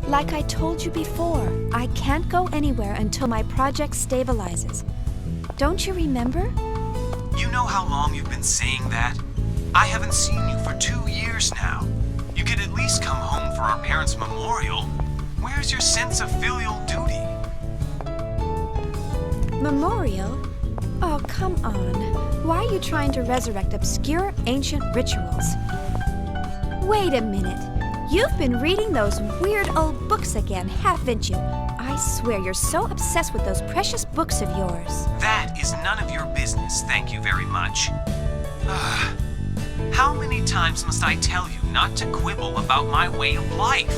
Like I told you before, I can't go anywhere until my project stabilizes. Don't you remember? You know how long you've been saying that? I haven't seen you for 2 years now. You could at least come home for our parents' memorial. Where's your sense of filial duty? Memorial? Oh, come on. Why are you trying to resurrect obscure ancient rituals? Wait a minute. You've been reading those weird old books again, haven't you? I swear you're so obsessed with those precious books of yours. That is none of your business, thank you very much. How many times must I tell you not to quibble about my way of life?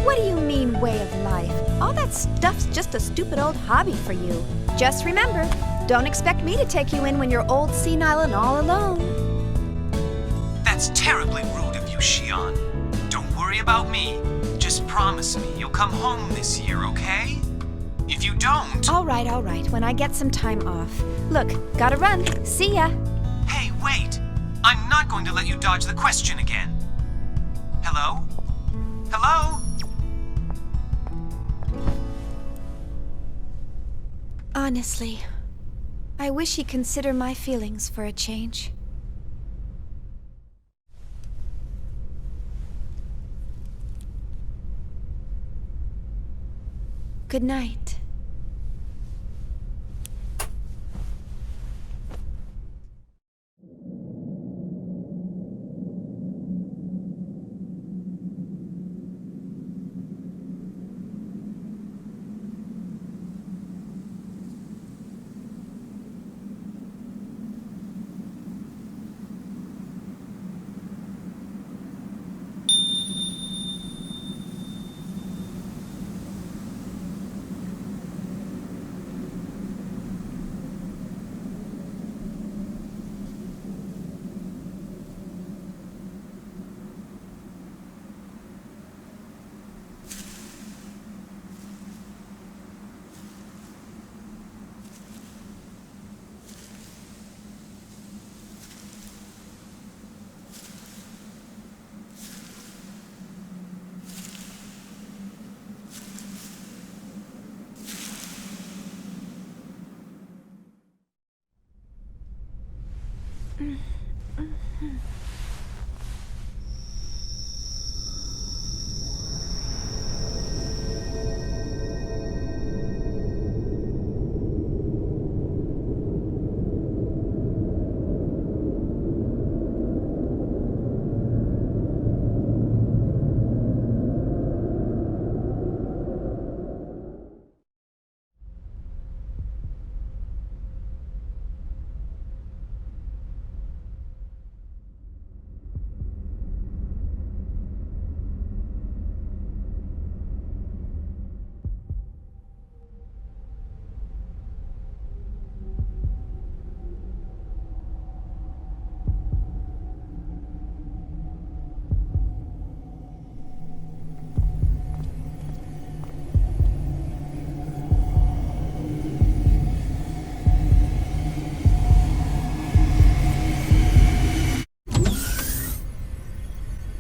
What do you mean, way of life? All that stuff's just a stupid old hobby for you. Just remember, don't expect me to take you in when you're old, senile, and all alone. That's terribly rude of you, Xion. Don't worry about me. Just promise me you'll come home this year, okay? If you don't... All right, when I get some time off. Look, gotta run. See ya. Hey, wait! I'm not going to let you dodge the question again. Hello? Hello? Honestly, I wish he'd consider my feelings for a change. Good night.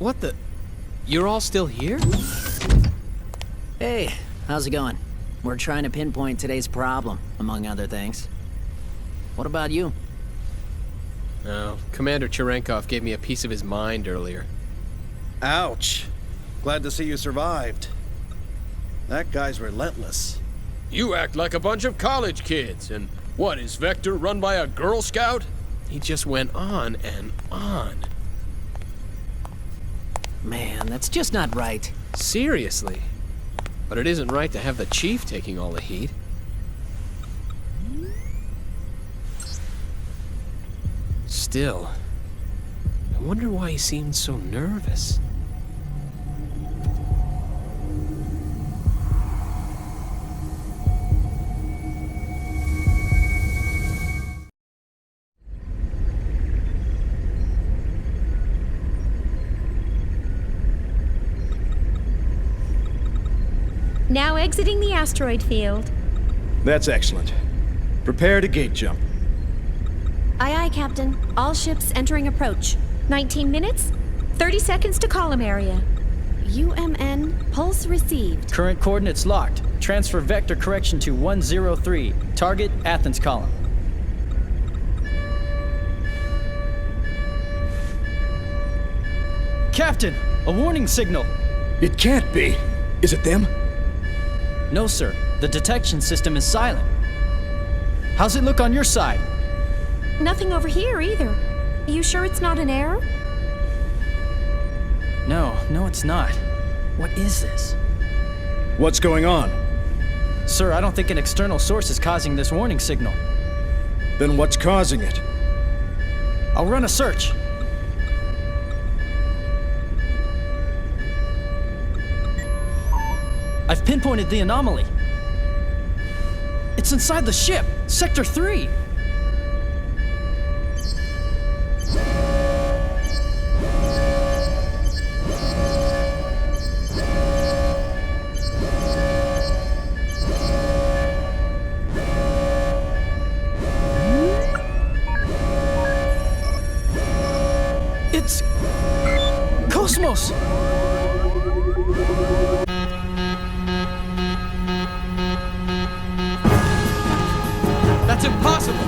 What the? You're all still here? Hey, how's it going? We're trying to pinpoint today's problem, among other things. What about you? Oh, Commander Cherenkov gave me a piece of his mind earlier. Ouch. Glad to see you survived. That guy's relentless. You act like a bunch of college kids, and what, is Vector run by a Girl Scout? He just went on and on. Man, that's just not right. Seriously. But it isn't right to have the chief taking all the heat. Still, I wonder why he seemed so nervous. Now exiting the asteroid field. That's excellent. Prepare to gate jump. Aye, aye, Captain. All ships entering approach. 19 minutes, 30 seconds to column area. UMN, pulse received. Current coordinates locked. Transfer vector correction to 103. Target, Athens column. Captain, a warning signal. It can't be. Is it them? No, sir. The detection system is silent. How's it look on your side? Nothing over here either. You sure it's not an error? No, it's not. What is this? What's going on? Sir, I don't think an external source is causing this warning signal. Then what's causing it? I'll run a search. I've pinpointed the anomaly. It's inside the ship, Sector 3. It's Cosmos! That's impossible!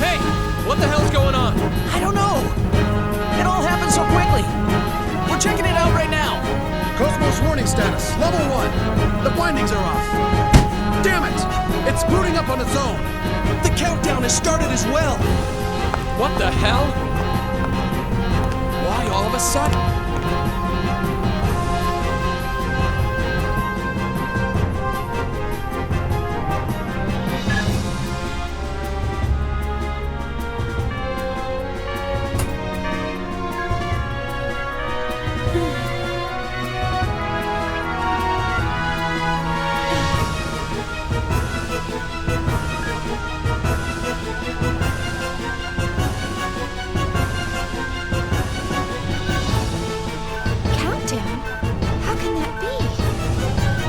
Hey, what the hell's going on? I don't know. It all happened so quickly. We're checking it out right now. Cosmos warning status, level 1. The bindings are off. Damn it! It's booting up on its own. The countdown has started as well. What the hell? Why all of a sudden? Countdown? How can that be?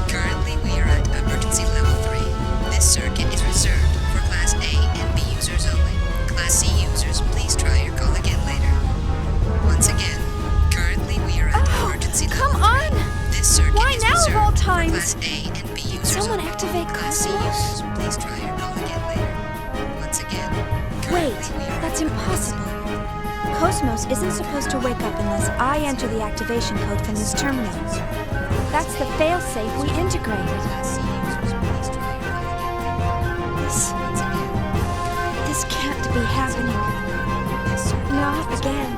Currently, we are at emergency level 3. This circuit is reserved for Class A and B users only. Class C users, please try your call again later. Once again, currently we are at emergency level 3. Come on! This circuit Why is now of reserved all for times? Class A and B users Someone only. activate Class C Cosmos? users, please try your call again later. Once again, Wait, currently we are that's at impossible. Cosmos isn't supposed to wake up unless I enter the activation code from this terminal. That's the failsafe we integrated. Class C users, please try your call again later. This, Once again, this can't be happening. this circuit Not is again.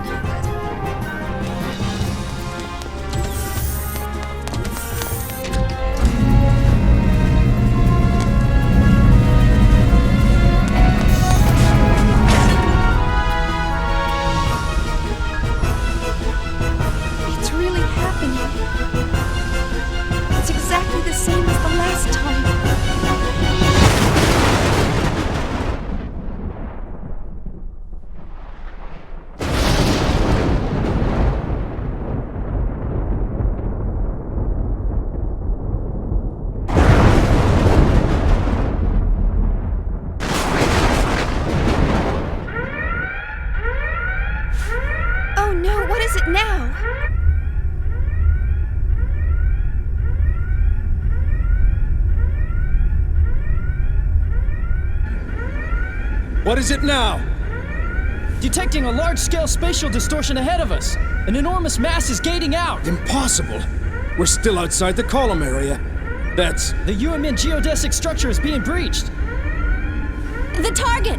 It's really happening. It's exactly the same as the last time. Oh no, what is it now? What is it now? Detecting a large-scale spatial distortion ahead of us. An enormous mass is gating out. Impossible. We're still outside the column area. That's... The UMN geodesic structure is being breached. The target!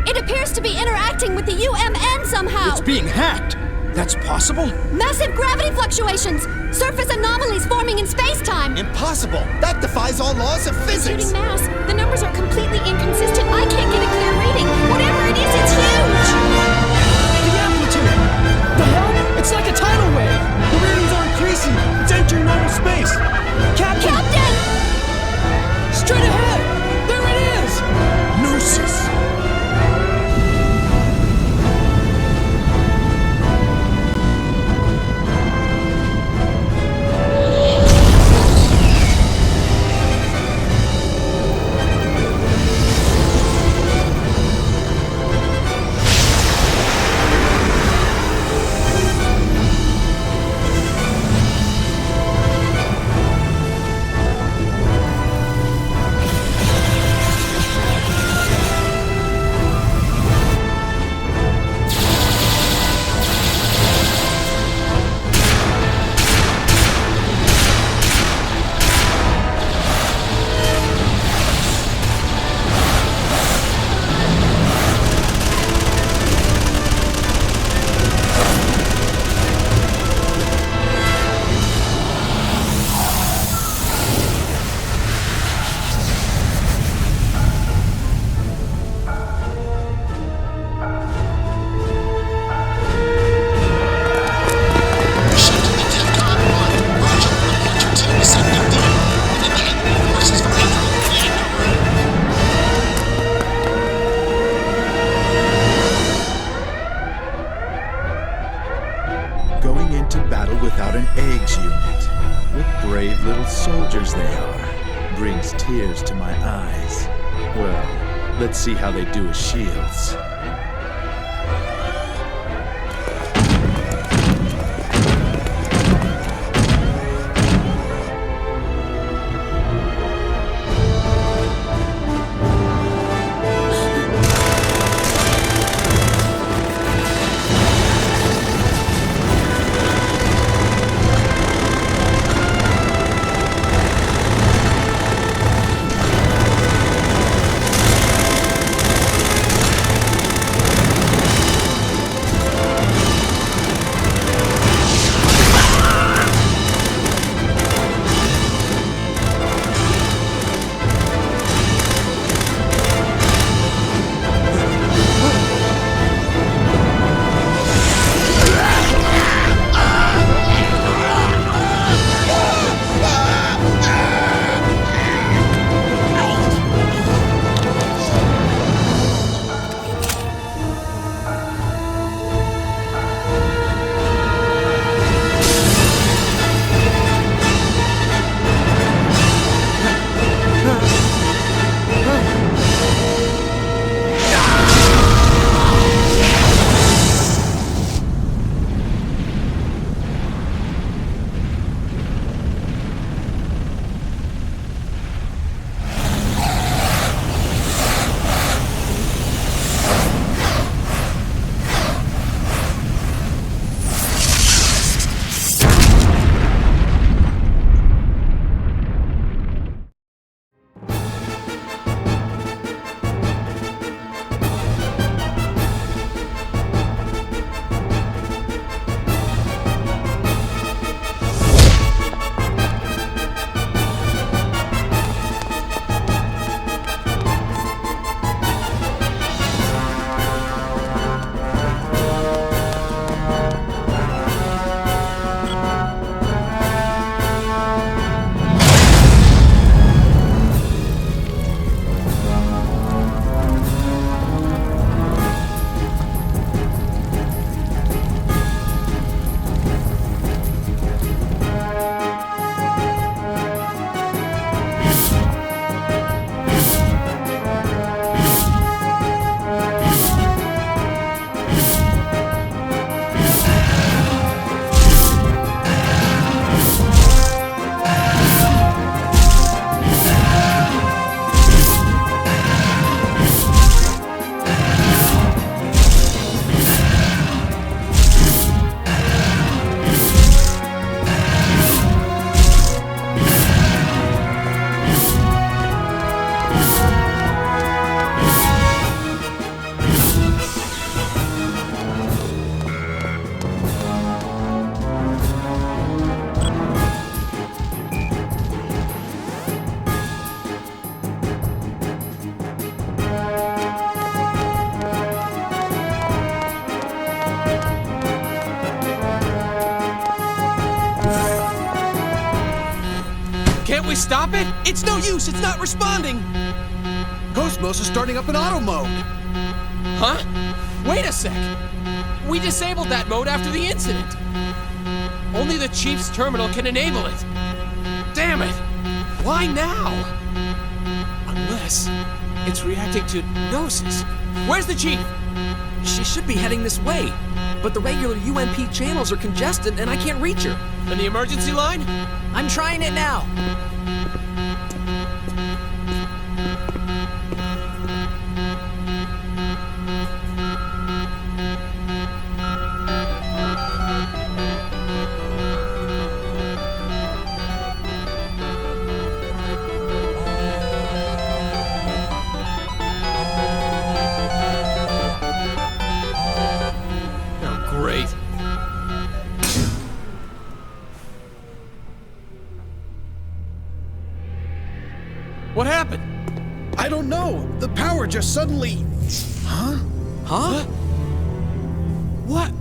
It appears to be interacting with the UMN somehow! It's being hacked. That's possible? Massive gravity fluctuations! Surface anomalies forming in space-time! Impossible. That defies all laws of physics. Shooting mass. The numbers are completely inconsistent. I can't get a clear reading. Whatever it is, it's huge! The amplitude! The hell? It's like a tidal wave! The readings are increasing! It's entering normal space! Captain! Straight ahead! There it is! Gnosis. an eggs unit. What brave little soldiers they are. Brings tears to my eyes. Well, let's see how they do as shields. Can't we stop it? It's no use, it's not responding! Cosmos is starting up in auto mode. Huh? Wait a sec! We disabled that mode after the incident. Only the Chief's terminal can enable it. Damn it! Why now? Unless it's reacting to Gnosis. Where's the Chief? She should be heading this way, but the regular UMP channels are congested and I can't reach her. And the emergency line? I'm trying it now. What happened? I don't know. The power just suddenly... Huh? Huh? What?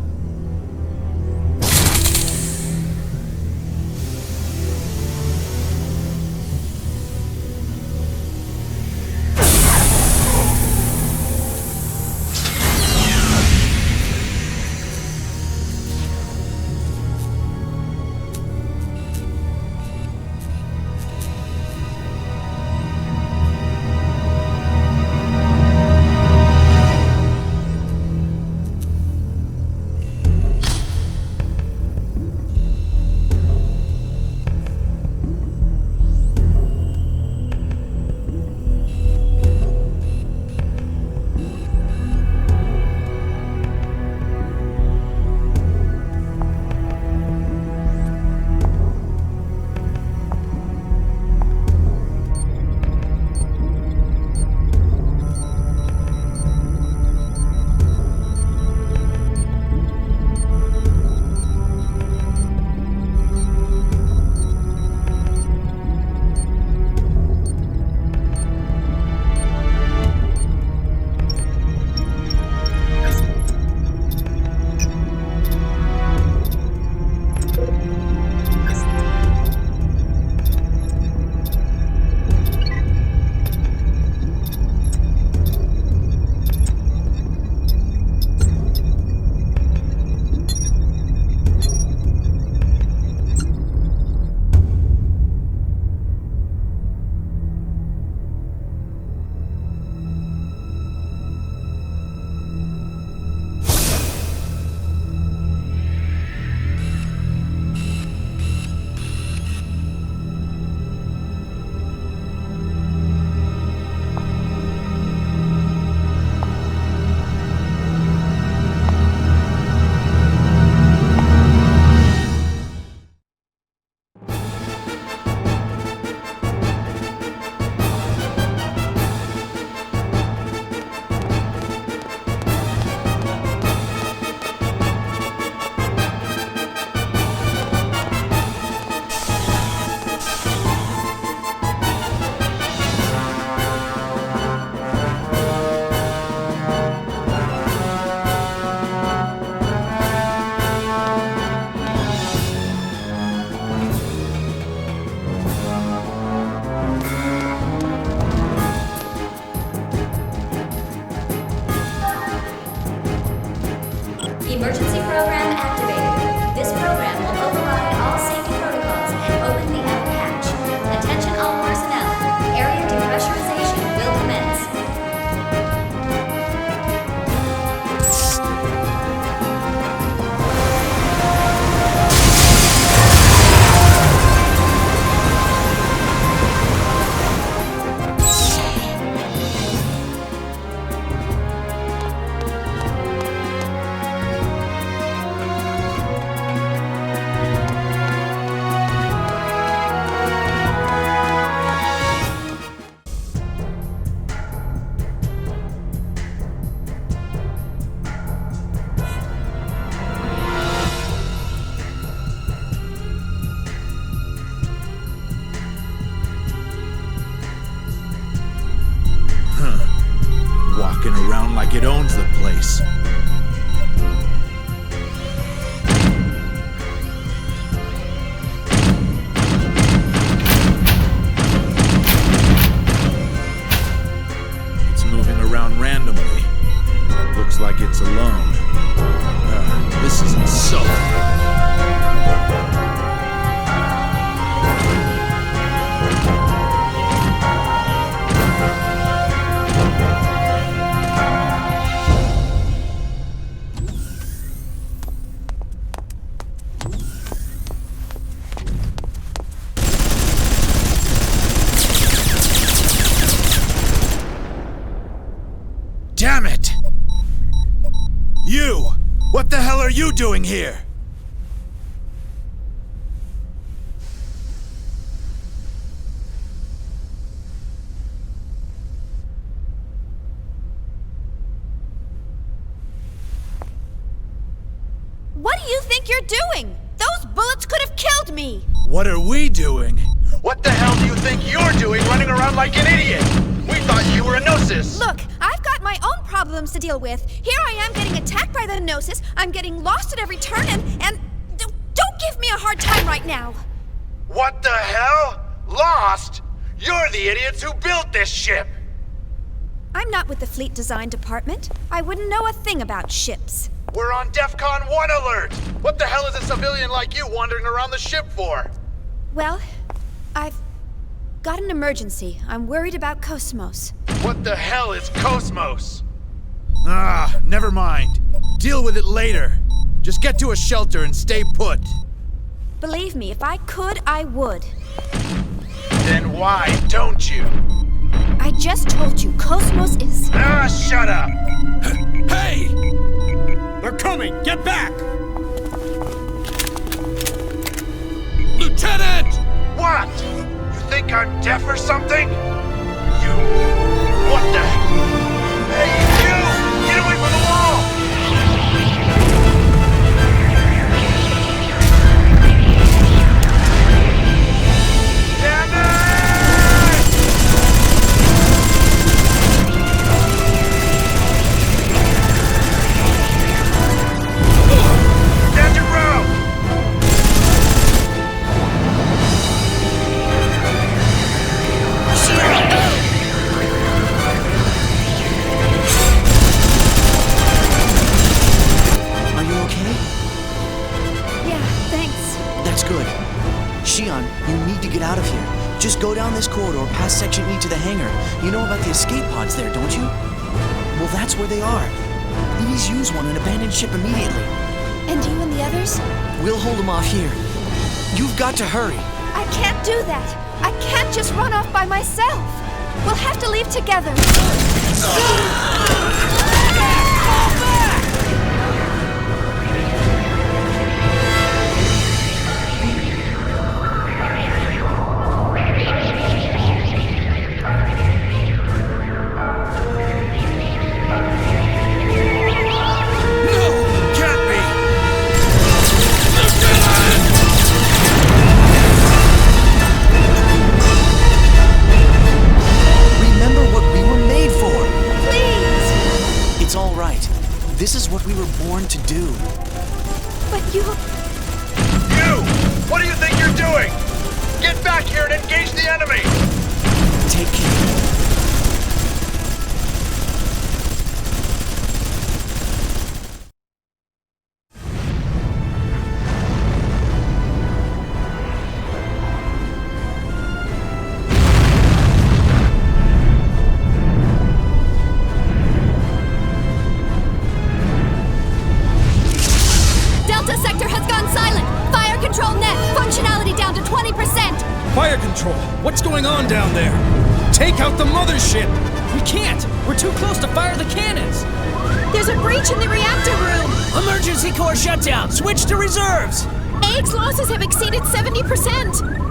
Emergency program activated. This program will override all safety protocols and open the aft hatch. Attention all personnel. Area depressurization will commence. Walking around like it owns the place. It's moving around randomly. Looks like it's alone. This is insulting. Damn it! You! What the hell are you doing here? What do you think you're doing? Those bullets could have killed me! What are we doing? What the hell do you think you're doing running around like an idiot? We thought you were a Gnosis! Look, I've got my own problems to deal with. Here I am getting attacked by the Gnosis, I'm getting lost at every turn, and don't give me a hard time right now! What the hell? Lost? You're the idiots who built this ship! I'm not with the fleet design department. I wouldn't know a thing about ships. We're on DEFCON 1 alert! What the hell is a civilian like you wandering around the ship for? Well, I've got an emergency. I'm worried about Cosmos. What the hell is Cosmos? Never mind. Deal with it later. Just get to a shelter and stay put. Believe me, if I could, I would. Then why don't you? I just told you, Cosmos is... Shut up! Hey! They're coming! Get back! Lieutenant! What? You think I'm deaf or something? You... What the... Hey, you! Get away from the wall! Damn it! Stand your ground! Are you okay? Yeah, thanks. That's good. Shion, you need to get out of here. Just go down this corridor past Section E to the hangar. You know about the escape pods there, don't you? Well, that's where they are. Please use one and abandon ship immediately. And you and the others? We'll hold them off here. You've got to hurry. I can't do that. I can't just run off by myself. We'll have to leave together. This is what we were born to do. But you... You! What do you think you're doing? Get back here and engage the enemy! Take care. control. What's going on down there? Take out the mothership! We can't! We're too close to fire the cannons! There's a breach in the reactor room! Emergency core shutdown! Switch to reserves! AX losses have exceeded 70%!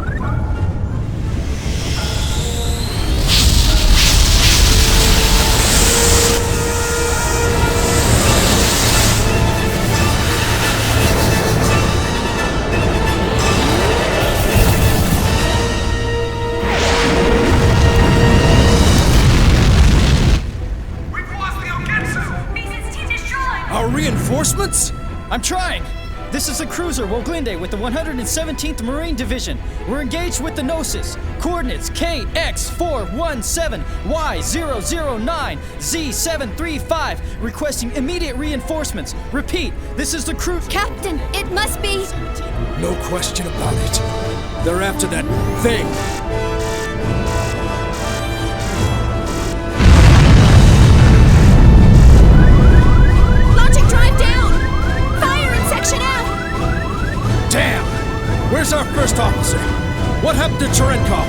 Reinforcements? I'm trying! This is the cruiser Woglinde with the 117th Marine Division. We're engaged with the Gnosis. Coordinates KX417, Y009, Z735. Requesting immediate reinforcements. Repeat, this is the crew. Captain, it must be. No question about it. They're after that thing. Damn! Where's our first officer? What happened to Cherenkov?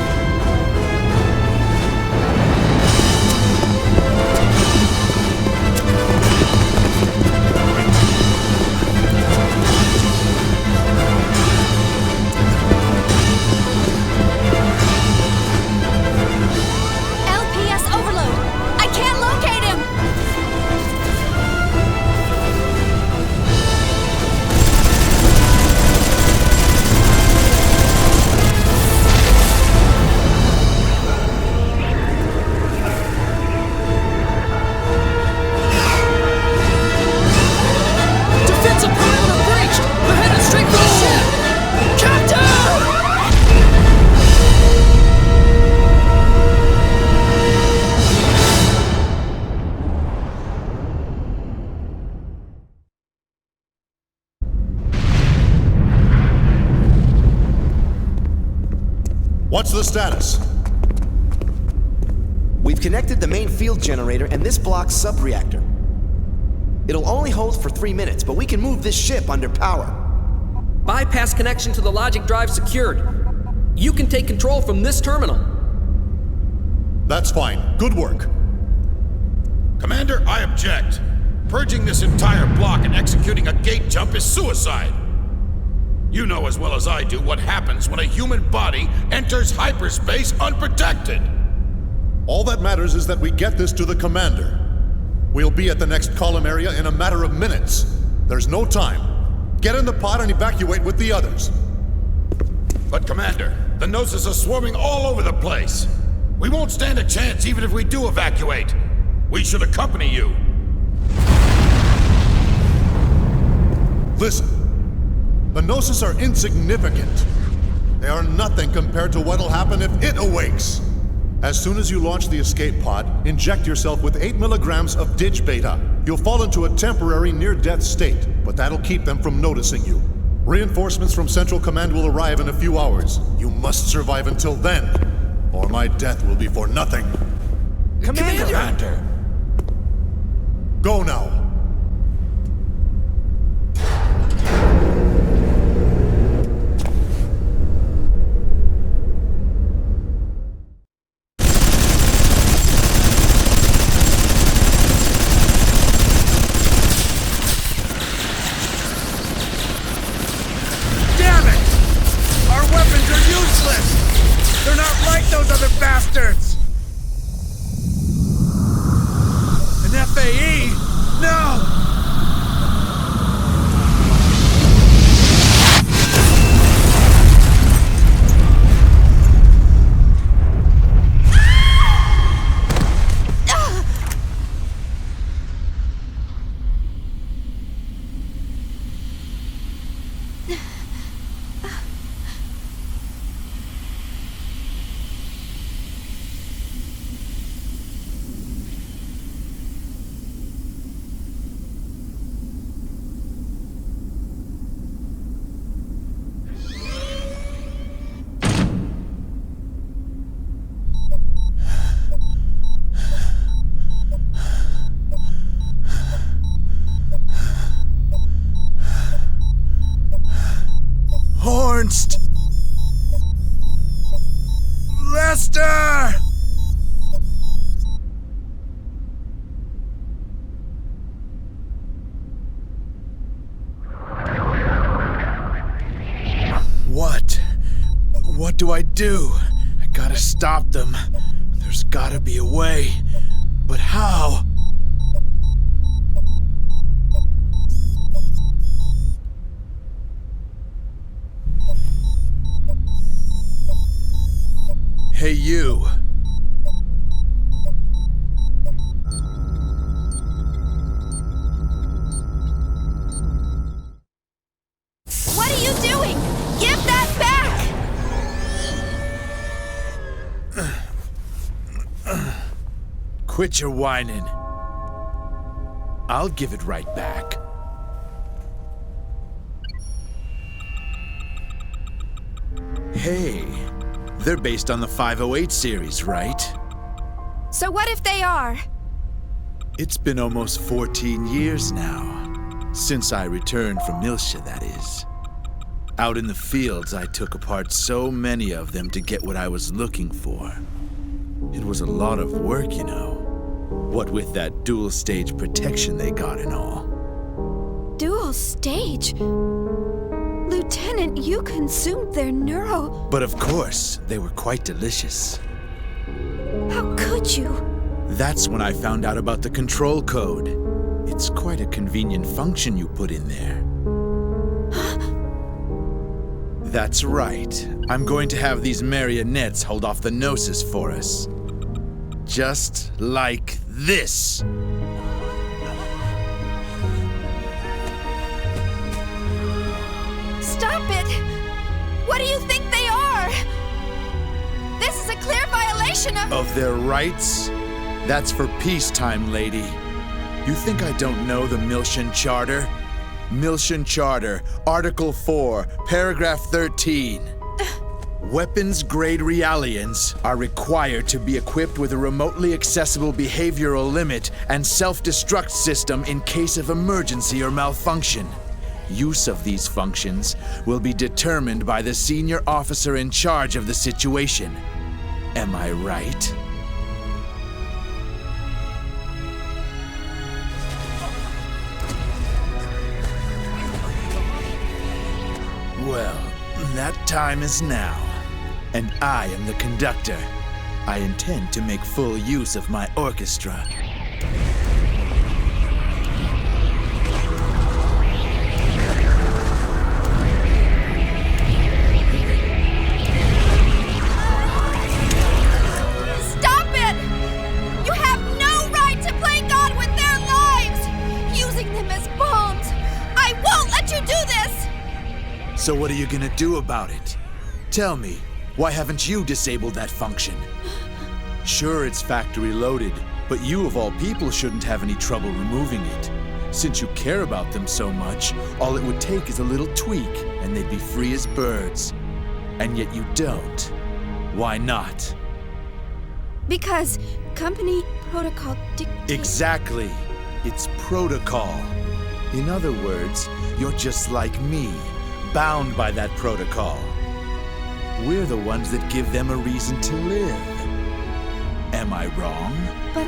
LPS overload! I can't locate him! What's the status? We've connected the main field generator and this block's sub-reactor. It'll only hold for 3 minutes, but we can move this ship under power. Bypass connection to the logic drive secured. You can take control from this terminal. That's fine. Good work. Commander, I object. Purging this entire block and executing a gate jump is suicide. You know as well as I do what happens when a human body enters hyperspace unprotected. All that matters is that we get this to the commander. We'll be at the next column area in a matter of minutes. There's no time. Get in the pod and evacuate with the others. But Commander, the Gnosis are swarming all over the place. We won't stand a chance even if we do evacuate. We should accompany you. Listen. The Gnosis are insignificant. They are nothing compared to what'll happen if it awakes. As soon as you launch the escape pod, inject yourself with 8 milligrams of Dig Beta. You'll fall into a temporary near-death state, but that'll keep them from noticing you. Reinforcements from Central Command will arrive in a few hours. You must survive until then, or my death will be for nothing. Commander! Go now. Bastards! An FAE? No! Faster! What do I do? I gotta stop them. There's gotta be a way. But how? Hey, you. What are you doing? Give that back! Quit your whining. I'll give it right back. Hey, they're based on the 508 series, right? So what if they are? It's been almost 14 years now, since I returned from Milsha, that is. Out in the fields, I took apart so many of them to get what I was looking for. It was a lot of work, you know. What with that dual-stage protection they got and all. Dual stage? Lieutenant, you consumed their neuro... But of course, they were quite delicious. How could you? That's when I found out about the control code. It's quite a convenient function you put in there. That's right. I'm going to have these marionettes hold off the Gnosis for us. Just like this. Stop it! What do you think they are? This is a clear violation of their rights? That's for peacetime, lady. You think I don't know the Milshan Charter? Milshan Charter, Article 4, Paragraph 13. Weapons-grade Realians are required to be equipped with a remotely accessible behavioral limit and self-destruct system in case of emergency or malfunction. Use of these functions will be determined by the senior officer in charge of the situation. Am I right? Well, that time is now, and I am the conductor. I intend to make full use of my orchestra. Stop it! You have no right to play God with their lives! Using them as bombs! I won't let you do this! So what are you gonna do about it? Tell me, why haven't you disabled that function? Sure, it's factory loaded, but you of all people shouldn't have any trouble removing it. Since you care about them so much, all it would take is a little tweak, and they'd be free as birds. And yet you don't. Why not? Because company protocol dictates... Exactly. It's protocol. In other words, you're just like me, bound by that protocol. We're the ones that give them a reason to live. Am I wrong? But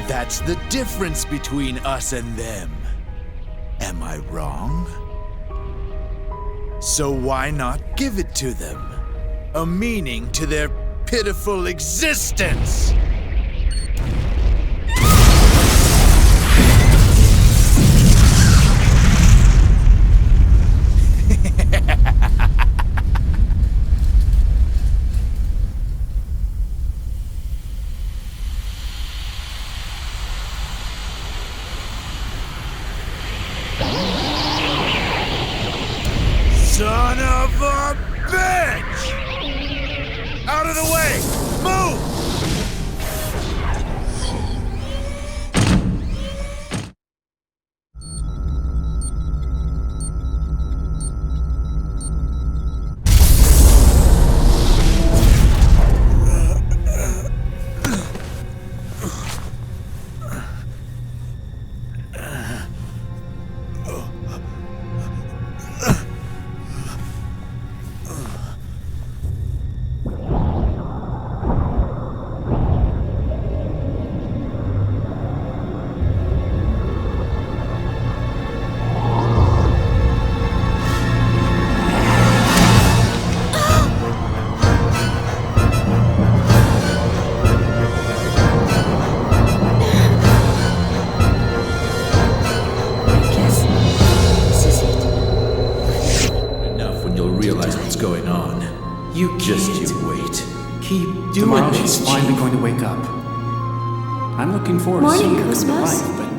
That's the difference between us and them. Am I wrong? So why not give it to them? A meaning to their pitiful existence! Son of a bitch! Out of the way! Move! You Just can't. you wait. Keep doing Tomorrow this, she's finally Chief. going to wake up. I'm looking forward to seeing Morning, her come to Cosmos. life, but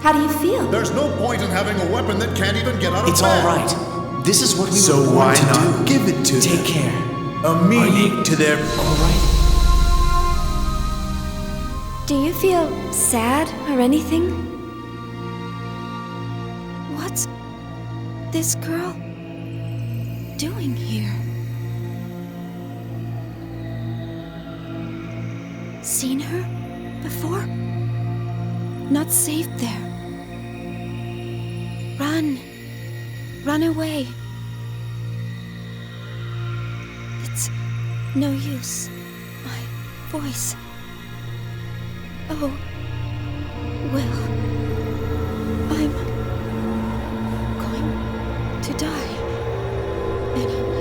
How do you feel? There's no point in having a weapon that can't even get out of It's bed. all right. This is what we So were born why to not do. give it to Take them? care. A meaning to their... All right. Do you feel sad or anything? What's this girl doing here? Seen her before? Not safe there. Run. Run away. It's no use. My voice. Oh, Will. I'm going to die anyway.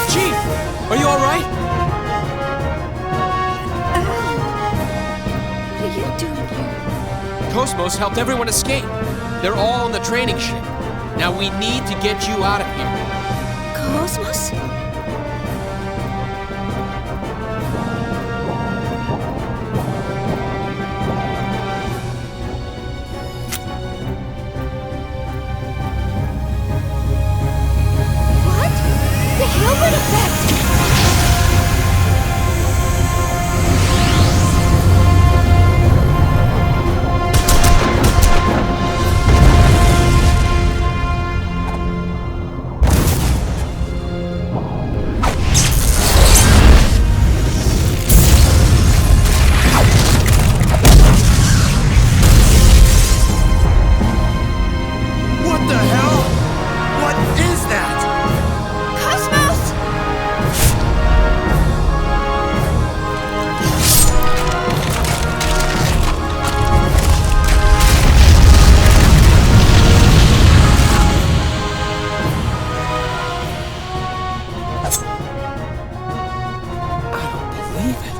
Chief, are you all right? What are you doing here? Cosmos helped everyone escape. They're all on the training ship. Now we need to get you out of here. Cosmos? What? The Hilbert effect! What the hell? What is that? Cosmos! I don't believe it.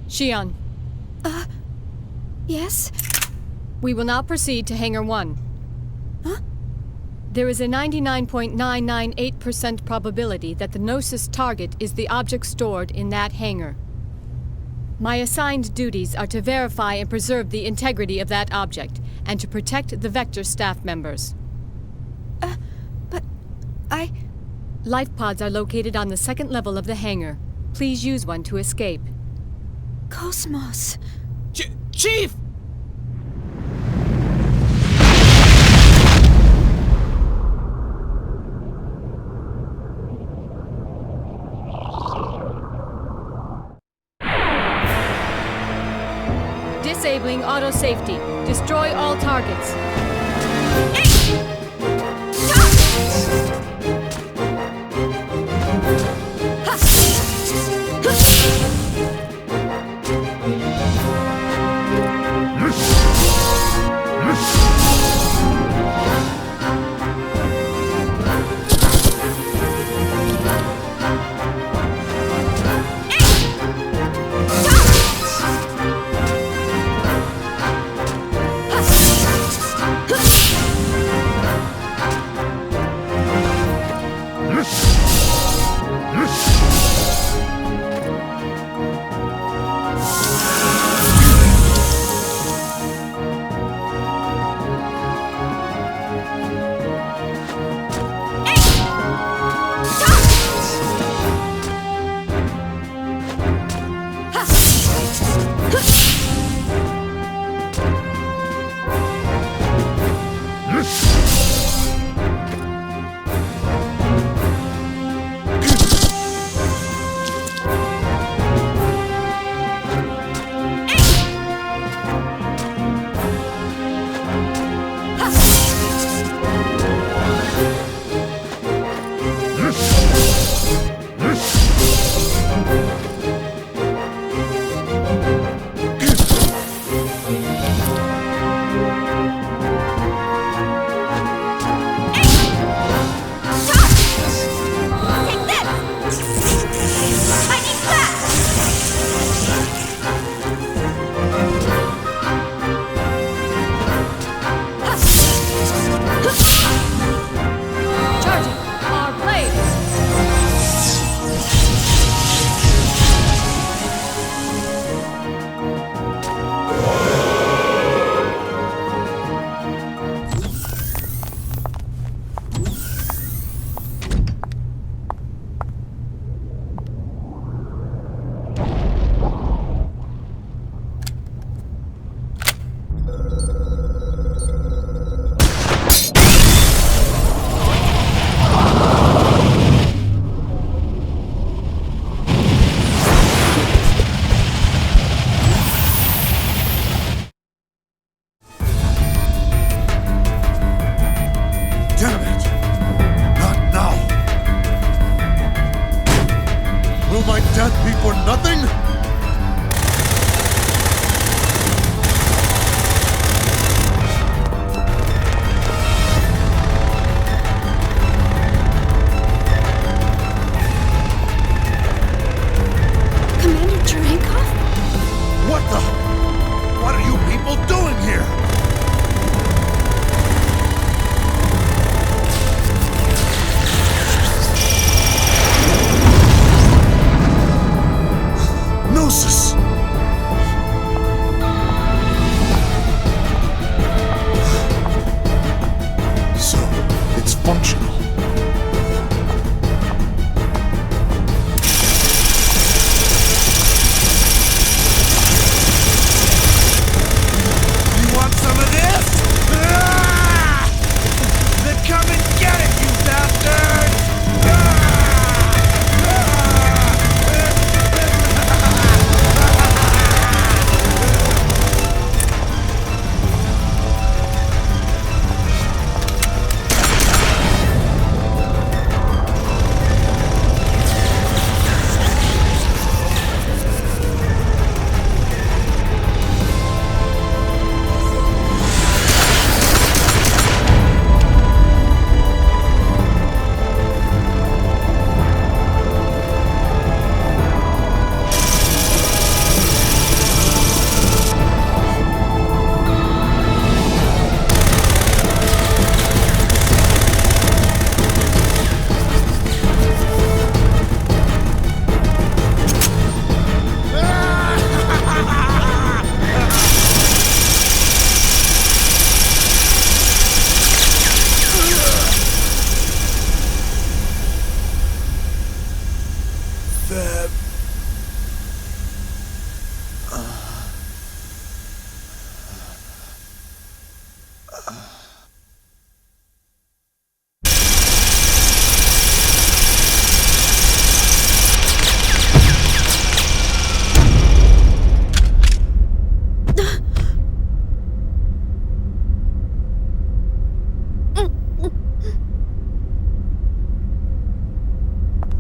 Xion, Yes? we will now proceed to Hangar 1. Huh? There is a 99.998% probability that the Gnosis target is the object stored in that hangar. My assigned duties are to verify and preserve the integrity of that object, and to protect the Vector staff members. But I... Life pods are located on the second level of the hangar. Please use one to escape. Cosmos. Chief! Disabling auto safety. Destroy all targets.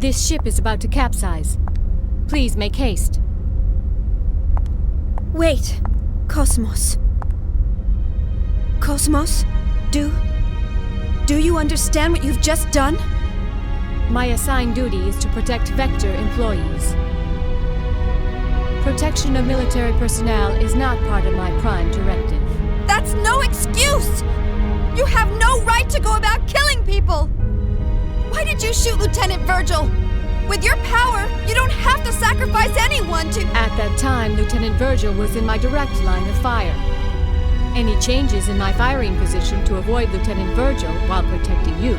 This ship is about to capsize. Please make haste. Wait, Cosmos. Cosmos, do you understand what you've just done? My assigned duty is to protect Vector employees. Protection of military personnel is not part of my prime directive. That's no excuse! You have no right to go about killing people! Why did you shoot Lieutenant Virgil? With your power, you don't have to sacrifice anyone to— At that time, Lieutenant Virgil was in my direct line of fire. Any changes in my firing position to avoid Lieutenant Virgil while protecting you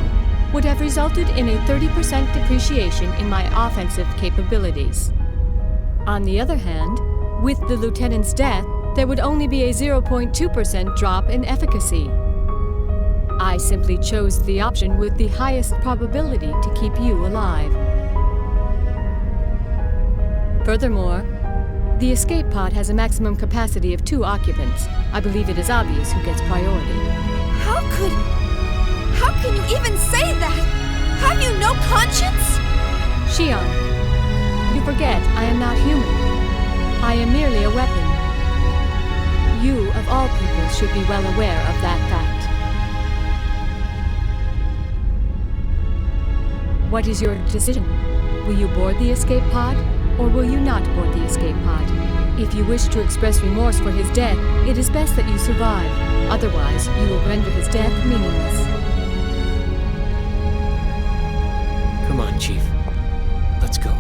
would have resulted in a 30% depreciation in my offensive capabilities. On the other hand, with the Lieutenant's death, there would only be a 0.2% drop in efficacy. I simply chose the option with the highest probability to keep you alive. Furthermore, the escape pod has a maximum capacity of 2 occupants. I believe it is obvious who gets priority. How can you even say that? Have you no conscience? Shion, you forget I am not human. I am merely a weapon. You, of all people, should be well aware of that fact. What is your decision? Will you board the escape pod, or will you not board the escape pod? If you wish to express remorse for his death, it is best that you survive. Otherwise, you will render his death meaningless. Come on, Chief. Let's go.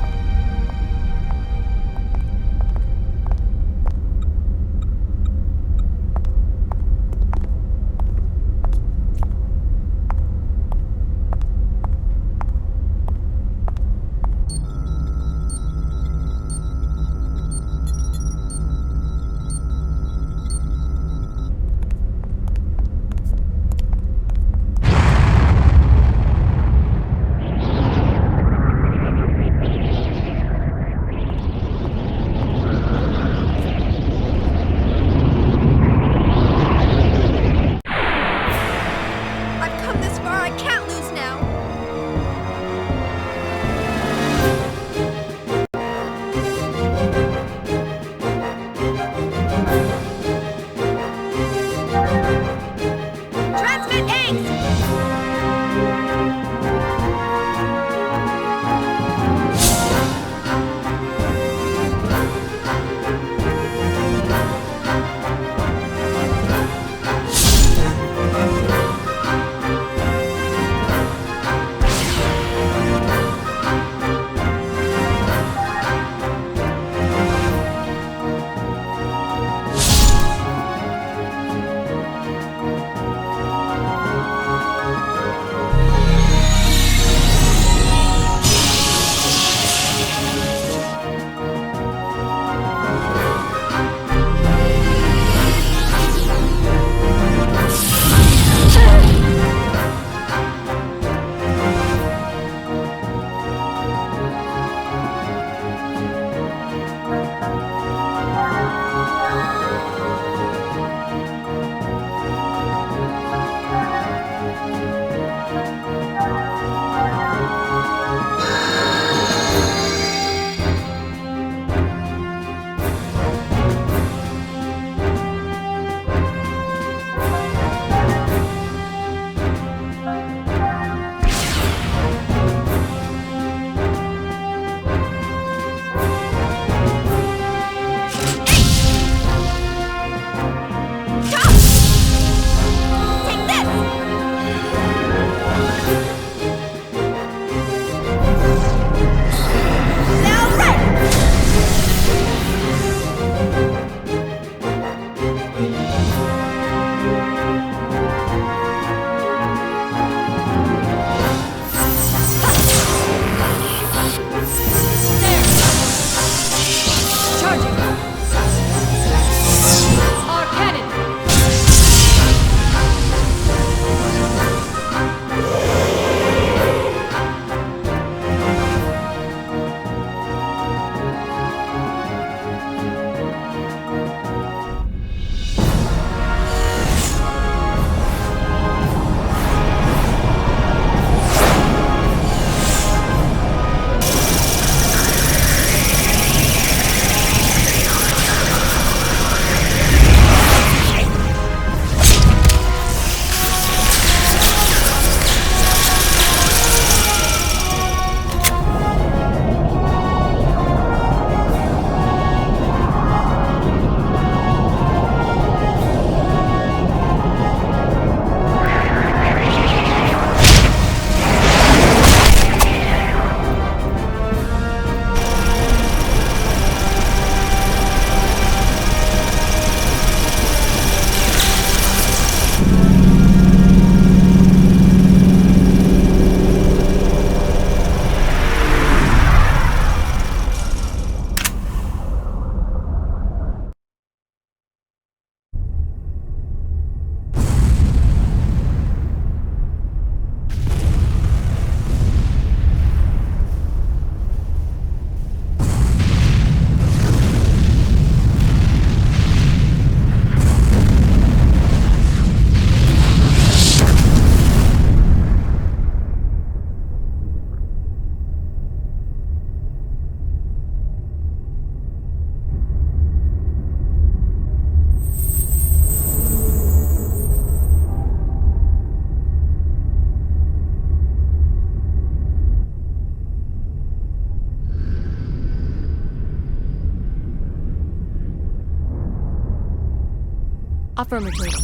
Affirmative.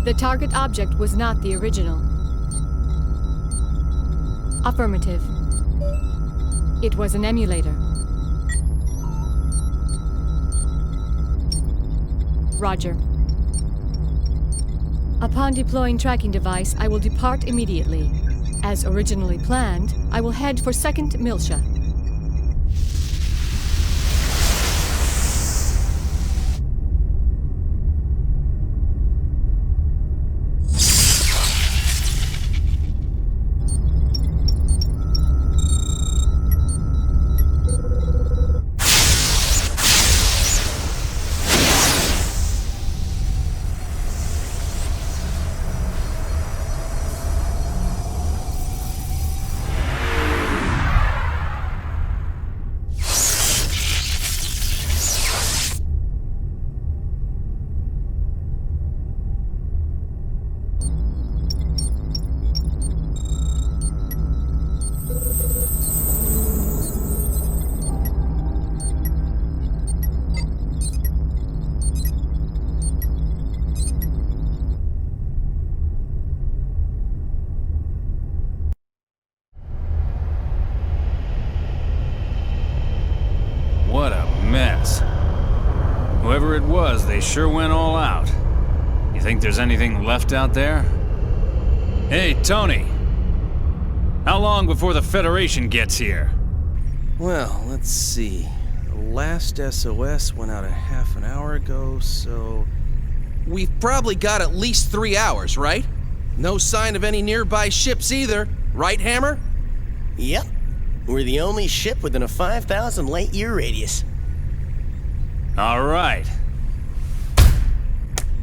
The target object was not the original. Affirmative. It was an emulator. Roger. Upon deploying tracking device, I will depart immediately. As originally planned, I will head for 2nd Miltia. What a mess. Whoever it was, they sure went all out. You think there's anything left out there? Hey, Tony. How long before the Federation gets here? Well, let's see. The last SOS went out a half an hour ago, so... We've probably got at least 3 hours, right? No sign of any nearby ships either, right, Hammer? Yep. We're the only ship within a 5,000 light-year radius. All right.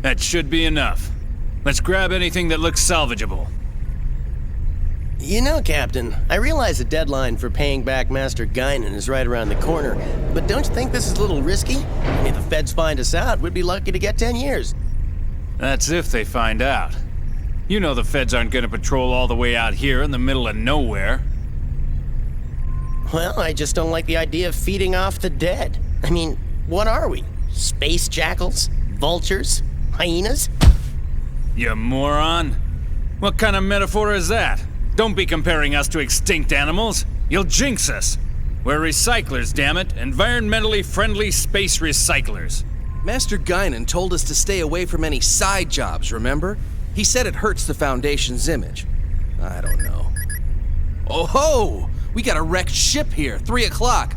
That should be enough. Let's grab anything that looks salvageable. You know, Captain, I realize the deadline for paying back Master Guinan is right around the corner, but don't you think this is a little risky? If the feds find us out, we'd be lucky to get 10 years. That's if they find out. You know the feds aren't gonna patrol all the way out here in the middle of nowhere. Well, I just don't like the idea of feeding off the dead. I mean, what are we? Space jackals? Vultures? Hyenas? You moron. What kind of metaphor is that? Don't be comparing us to extinct animals. You'll jinx us. We're recyclers, damn it. Environmentally friendly space recyclers. Master Guinan told us to stay away from any side jobs, remember? He said it hurts the Foundation's image. I don't know. Oh ho! We got a wrecked ship here, 3 o'clock.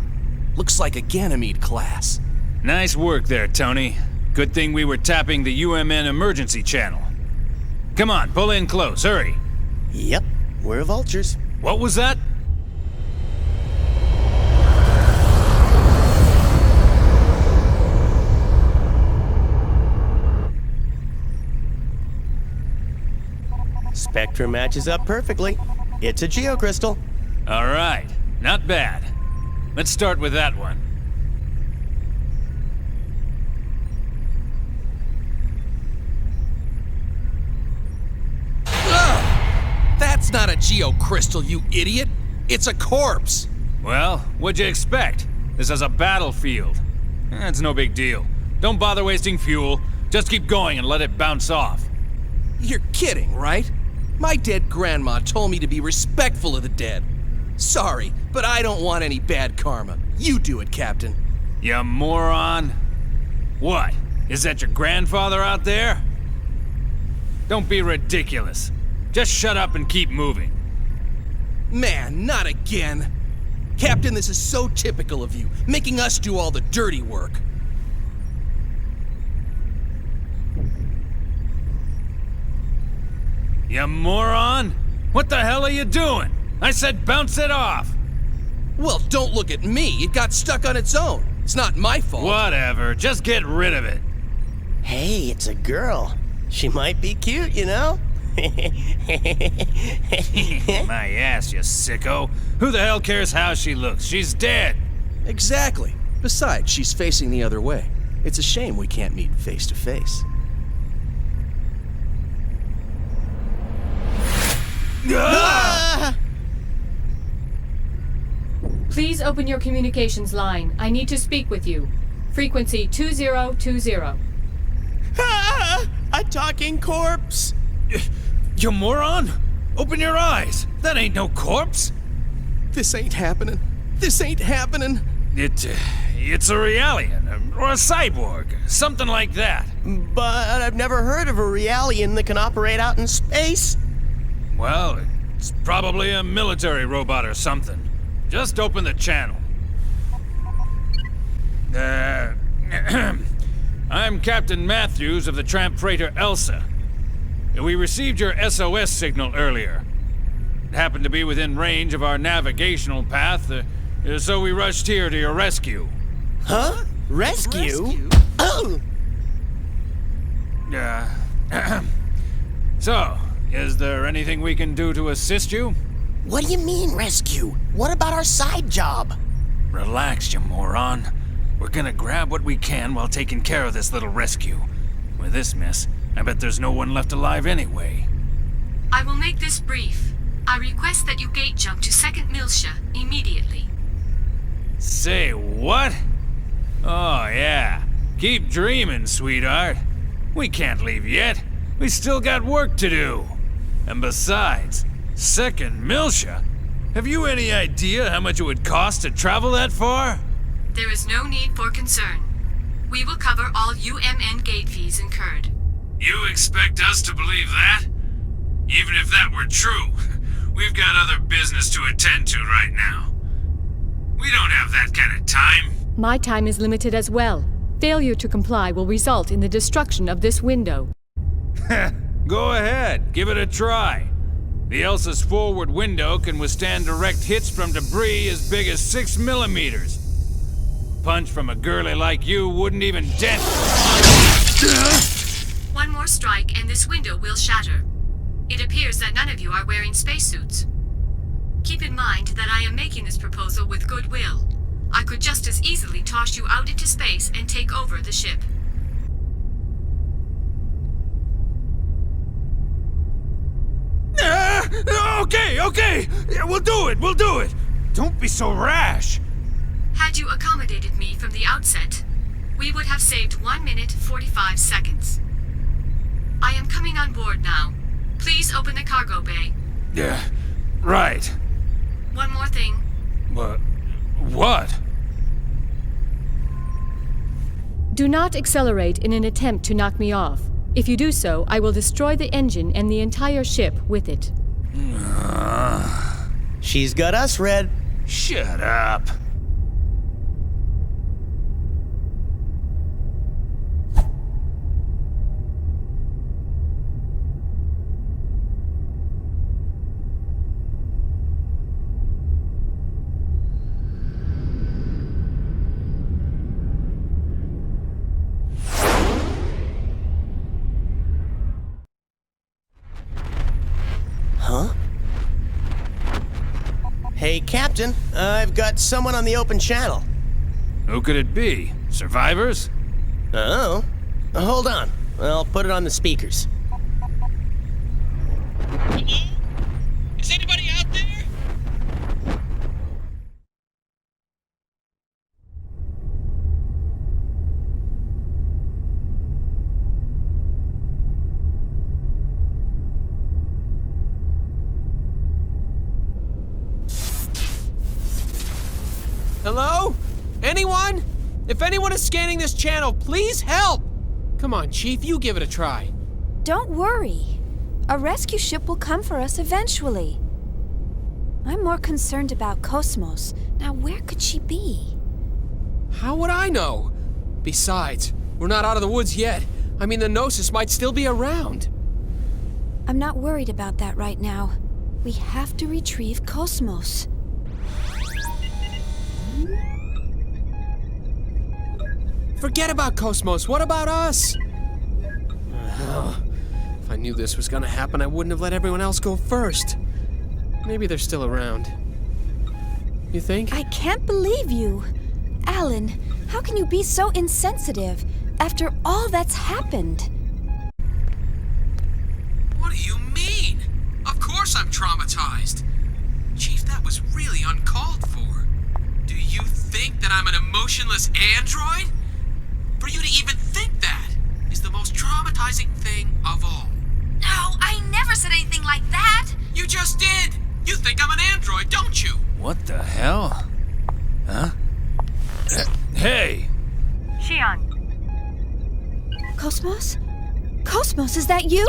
Looks like a Ganymede class. Nice work there, Tony. Good thing we were tapping the UMN emergency channel. Come on, pull in close, hurry. Yep, we're vultures. What was that? Spectrum matches up perfectly. It's a geocrystal. All right, not bad. Let's start with that one. Ugh! That's not a geocrystal, you idiot! It's a corpse! Well, what'd you expect? This is a battlefield. It's no big deal. Don't bother wasting fuel. Just keep going and let it bounce off. You're kidding, right? My dead grandma told me to be respectful of the dead. Sorry, but I don't want any bad karma. You do it, Captain. You moron. What? Is that your grandfather out there? Don't be ridiculous. Just shut up and keep moving. Man, not again. Captain, this is so typical of you, making us do all the dirty work. You moron! What the hell are you doing? I said bounce it off! Well, don't look at me. It got stuck on its own. It's not my fault. Whatever. Just get rid of it. Hey, it's a girl. She might be cute, you know? My ass, you sicko. Who the hell cares how she looks? She's dead. Exactly. Besides, she's facing the other way. It's a shame we can't meet face to face. Ah! Please open your communications line. I need to speak with you. Frequency 2020. a talking corpse? You moron! Open your eyes! That ain't no corpse! This ain't happening. This ain't happening. It's a Realian, or a cyborg, something like that. But I've never heard of a Realian that can operate out in space. Well, it's probably a military robot or something. Just open the channel. I'm Captain Matthews of the tramp freighter Elsa. We received your SOS signal earlier. It happened to be within range of our navigational path, so we rushed here to your rescue. Huh? Rescue? Oh! So, is there anything we can do to assist you? What do you mean, rescue? What about our side job? Relax, you moron. We're gonna grab what we can while taking care of this little rescue. With this mess, I bet there's no one left alive anyway. I will make this brief. I request that you gate jump to 2nd Miltia immediately. Say what? Oh, yeah. Keep dreaming, sweetheart. We can't leave yet. We still got work to do. And besides, 2nd Miltia? Have you any idea how much it would cost to travel that far? There is no need for concern. We will cover all UMN gate fees incurred. You expect us to believe that? Even if that were true, we've got other business to attend to right now. We don't have that kind of time. My time is limited as well. Failure to comply will result in the destruction of this window. Go ahead, give it a try. The Elsa's forward window can withstand direct hits from debris as big as 6 millimeters. A punch from a girlie like you wouldn't even dent. One more strike and this window will shatter. It appears that none of you are wearing spacesuits. Keep in mind that I am making this proposal with goodwill. I could just as easily toss you out into space and take over the ship. Okay. We'll do it. Don't be so rash. Had you accommodated me from the outset, we would have saved 1 minute 45 seconds. I am coming on board now. Please open the cargo bay. Yeah, right. One more thing. What? Do not accelerate in an attempt to knock me off. If you do so, I will destroy the engine and the entire ship with it. She's got us, Red. Shut up. Hey, Captain, I've got someone on the open channel. Who could it be? Survivors? Oh. Hold on. I'll put it on the speakers. Hello? Is anybody out there? Hello? Anyone? If anyone is scanning this channel, please help! Come on, Chief, you give it a try. Don't worry. A rescue ship will come for us eventually. I'm more concerned about Cosmos. Now, where could she be? How would I know? Besides, we're not out of the woods yet. I mean, the Gnosis might still be around. I'm not worried about that right now. We have to retrieve Cosmos. Forget about Cosmos. What about us? If I knew this was gonna happen, I wouldn't have let everyone else go first. Maybe they're still around. You think? I can't believe you. Alan, how can you be so insensitive after all that's happened? What do you mean? Of course I'm traumatized. Chief, that was really uncalled for. Do you think that I'm an emotionless android? For you to even think that is the most traumatizing thing never said anything like that! You just did! You think I'm an android, don't you? What the hell? Huh? Hey! Xian. Cosmos? Cosmos, is that you?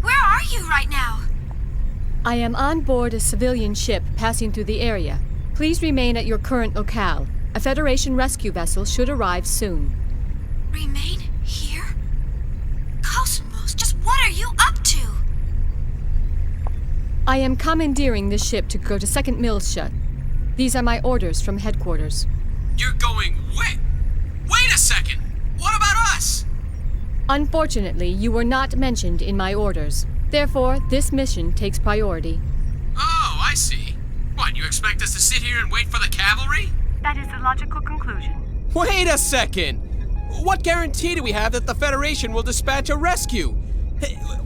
Where are you right now? I am on board a civilian ship passing through the area. Please remain at your current locale. A Federation rescue vessel should arrive soon. Remain here? Cosmos, just what are you up to? I am commandeering this ship to go to Second Millshut. These are my orders from headquarters. You're going Wait a second! What about us? Unfortunately, you were not mentioned in my orders. Therefore, this mission takes priority. Oh, I see. What, you expect us to sit here and wait for the cavalry? That is the logical conclusion. Wait a second! What guarantee do we have that the Federation will dispatch a rescue?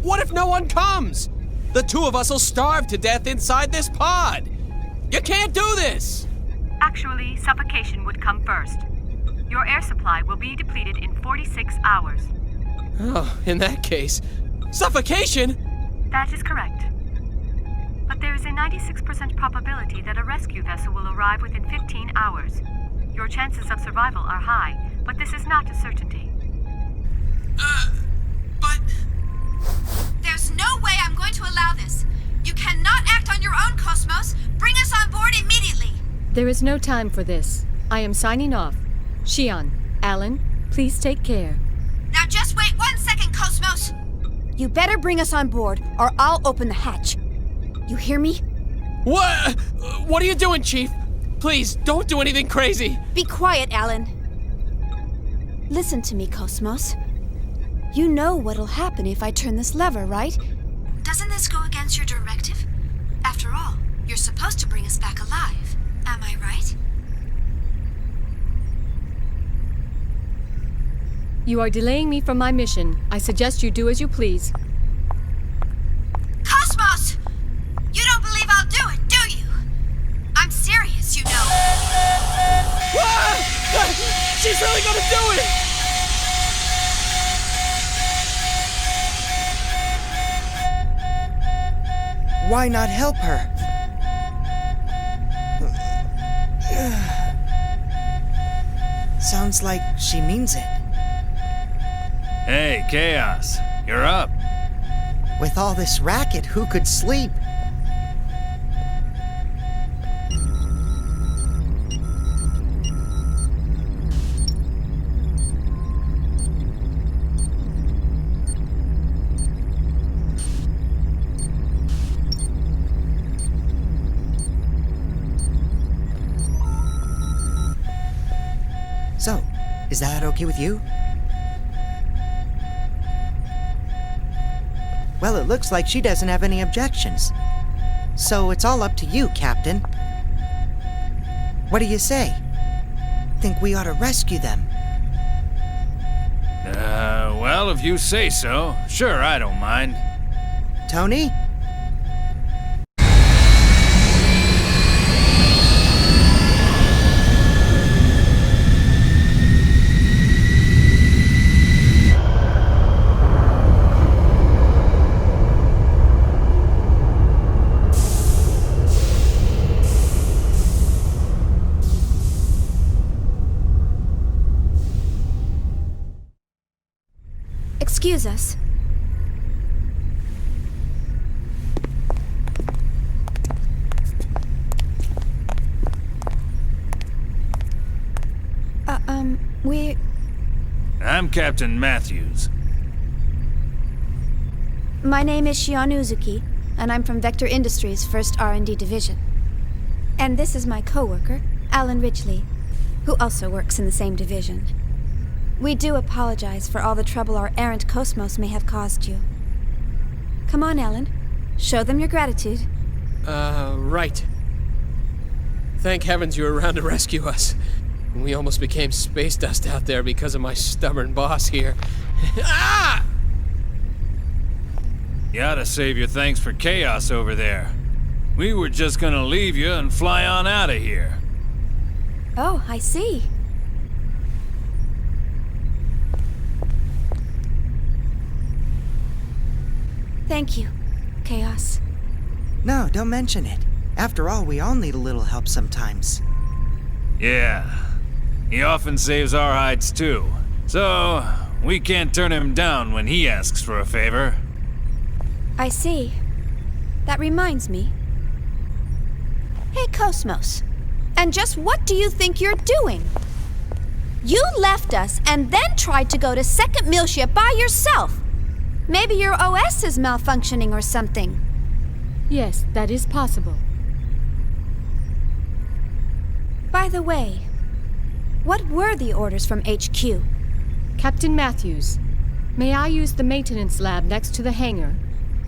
What if no one comes? The two of us will starve to death inside this pod! You can't do this! Actually, suffocation would come first. Your air supply will be depleted in 46 hours. Oh, in that case, suffocation? That is correct. But there is a 96% probability that a rescue vessel will arrive within 15 hours. Your chances of survival are high, but this is not a certainty. But... There's no way I'm going to allow this. You cannot act on your own, Cosmos. Bring us on board immediately. There is no time for this. I am signing off. Xian, Alan, please take care. Now just wait 1 second, Cosmos. You better bring us on board, or I'll open the hatch. You hear me? What? What are you doing, Chief? Please, don't do anything crazy. Be quiet, Alan. Listen to me, Cosmos. You know what'll happen if I turn this lever, right? Doesn't this go against your directive? After all, you're supposed to bring us back alive. Am I right? You are delaying me from my mission. I suggest you do as you please. Cosmos! You don't believe I'll do it, do you? I'm serious, you know. She's really gonna do it! Why not help her? Sounds like she means it. Hey, Chaos, you're up. With all this racket, who could sleep? So, is that okay with you? Well, it looks like she doesn't have any objections. So it's all up to you, Captain. What do you say? Think we ought to rescue them? Well, if you say so. Sure, I don't mind. Tony? Excuse us. I'm Captain Matthews. My name is Shion Uzuki, and I'm from Vector Industries' 1st R&D Division. And this is my coworker, Alan Ridgely, who also works in the same division. We do apologize for all the trouble our errant Cosmos may have caused you. Come on, Alan. Show them your gratitude. Right. Thank heavens you were around to rescue us. We almost became space dust out there because of my stubborn boss here. Ah! You ought to save your thanks for Chaos over there. We were just gonna leave you and fly on out of here. Oh, I see. Thank you. Chaos. No, don't mention it. After all, we all need a little help sometimes. Yeah. He often saves our hides too. So, we can't turn him down when he asks for a favor. I see. That reminds me. Hey, Cosmos. And just what do you think you're doing? You left us and then tried to go to second mill ship by yourself. Maybe your OS is malfunctioning or something. Yes, that is possible. By the way, what were the orders from HQ? Captain Matthews, may I use the maintenance lab next to the hangar?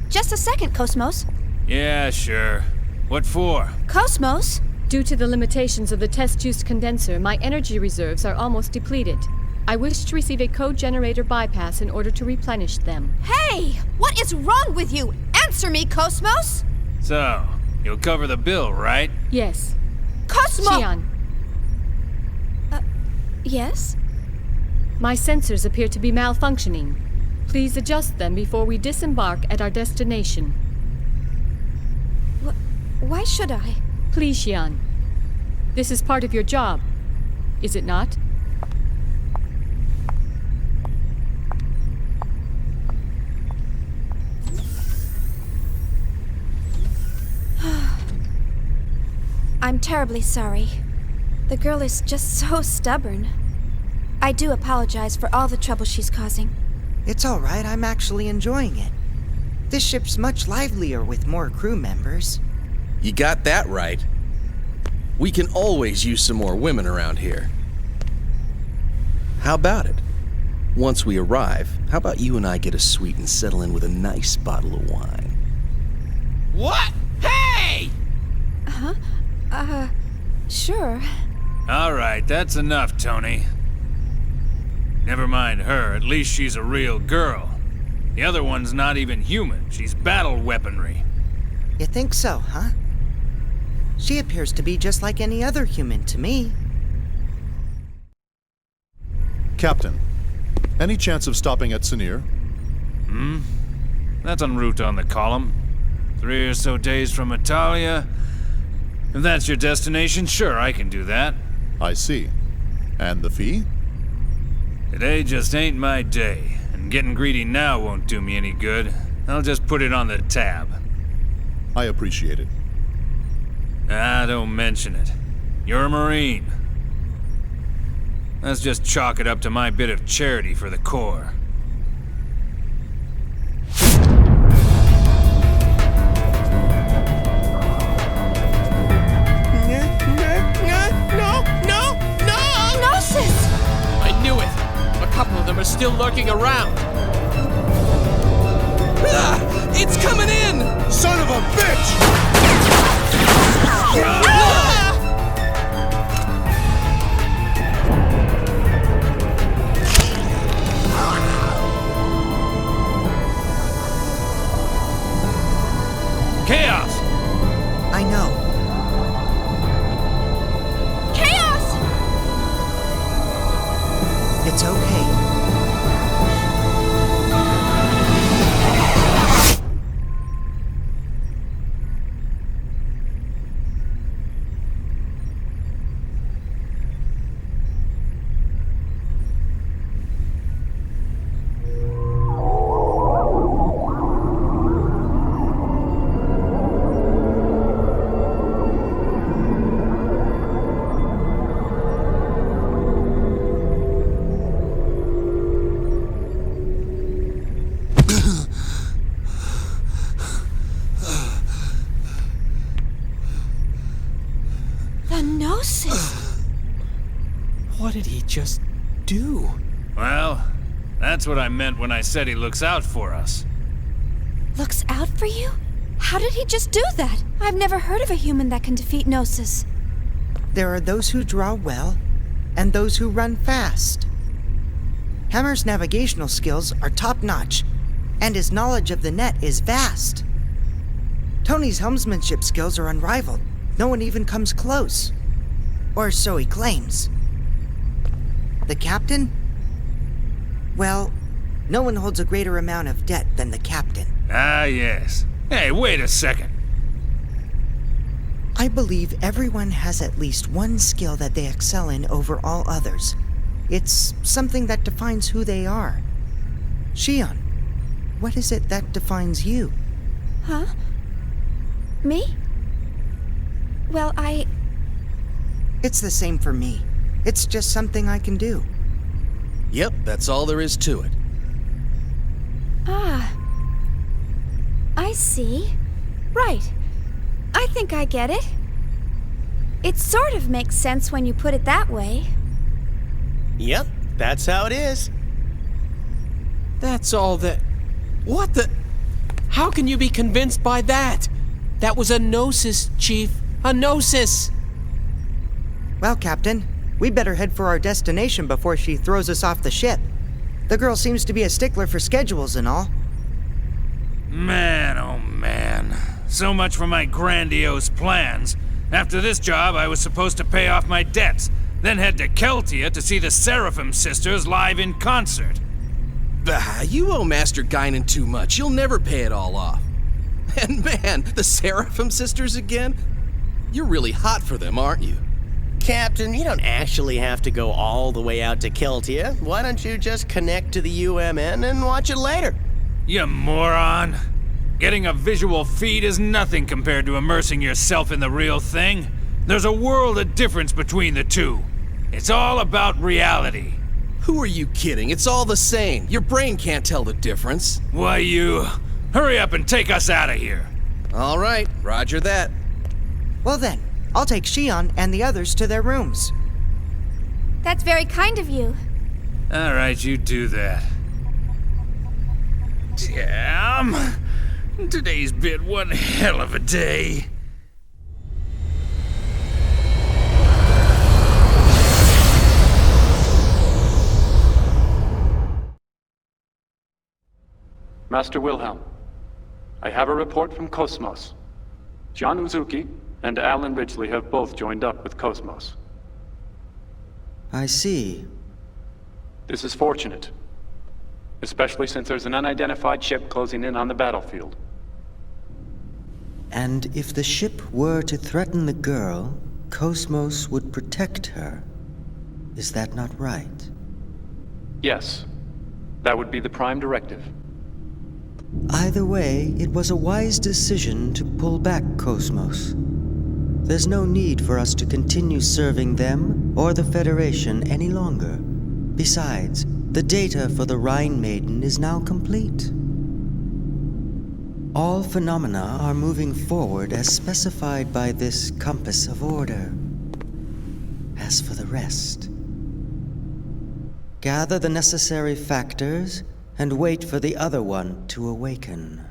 Just a second, Cosmos. Yeah, sure. What for? Cosmos? Due to the limitations of the test-juice condenser, my energy reserves are almost depleted. I wish to receive a code generator bypass in order to replenish them. Hey! What is wrong with you? Answer me, Cosmos! So, you'll cover the bill, right? Yes. Cosmo! Xian. Yes? My sensors appear to be malfunctioning. Please adjust them before we disembark at our destination. Why should I? Please, Xian. This is part of your job, is it not? I'm terribly sorry. The girl is just so stubborn. I do apologize for all the trouble she's causing. It's all right, I'm actually enjoying it. This ship's much livelier with more crew members. You got that right. We can always use some more women around here. How about it? Once we arrive, how about you and I get a suite and settle in with a nice bottle of wine? What? Hey! Sure. All right, that's enough, Tony. Never mind her, at least she's a real girl. The other one's not even human, she's battle weaponry. You think so, huh? She appears to be just like any other human to me. Captain, any chance of stopping at Sinir? That's en route on the column. 3 or so days from Italia. If that's your destination, sure, I can do that. I see. And the fee? Today just ain't my day, and getting greedy now won't do me any good. I'll just put it on the tab. I appreciate it. Don't mention it. You're a Marine. Let's just chalk it up to my bit of charity for the Corps. No! Gnosis! I knew it! A couple of them are still lurking around. Ah! It's coming in! Son of a bitch! Chaos! I know. Chaos! It's okay. What did he just do? Well, that's what I meant when I said he looks out for us. Looks out for you? How did he just do that? I've never heard of a human that can defeat Gnosis. There are those who draw well, and those who run fast. Hammer's navigational skills are top-notch, and his knowledge of the net is vast. Tony's helmsmanship skills are unrivaled. No one even comes close. Or so he claims. The captain? Well, no one holds a greater amount of debt than the captain. Ah, yes. Hey, wait a second. I believe everyone has at least one skill that they excel in over all others. It's something that defines who they are. Shion, what is it that defines you? Huh? Me? Well, It's the same for me. It's just something I can do. Yep, that's all there is to it. Ah. I see. Right. I think I get it. It sort of makes sense when you put it that way. Yep, that's how it is. That's all that... What the... How can you be convinced by that? That was a gnosis, Chief. A gnosis! Well, Captain, we better head for our destination before she throws us off the ship. The girl seems to be a stickler for schedules and all. Man, oh man. So much for my grandiose plans. After this job, I was supposed to pay off my debts, then head to Keltia to see the Seraphim sisters live in concert. Bah, you owe Master Guinan too much. You'll never pay it all off. And man, the Seraphim sisters again? You're really hot for them, aren't you? Captain, you don't actually have to go all the way out to Keltia. Why don't you just connect to the UMN and watch it later? You moron. Getting a visual feed is nothing compared to immersing yourself in the real thing. There's a world of difference between the two. It's all about reality. Who are you kidding? It's all the same. Your brain can't tell the difference. Why, you... Hurry up and take us out of here. All right, roger that. Well then, I'll take Shion and the others to their rooms. That's very kind of you. All right, you do that. Damn. Today's been one hell of a day. Master Wilhelm, I have a report from Cosmos. John Uzuki and Alan Ridgely have both joined up with Cosmos. I see. This is fortunate, especially since there's an unidentified ship closing in on the battlefield. And if the ship were to threaten the girl, Cosmos would protect her. Is that not right? Yes, that would be the prime directive. Either way, it was a wise decision to pull back Cosmos. There's no need for us to continue serving them or the Federation any longer. Besides, the data for the Rhine Maiden is now complete. All phenomena are moving forward as specified by this compass of order. As for the rest, gather the necessary factors and wait for the other one to awaken.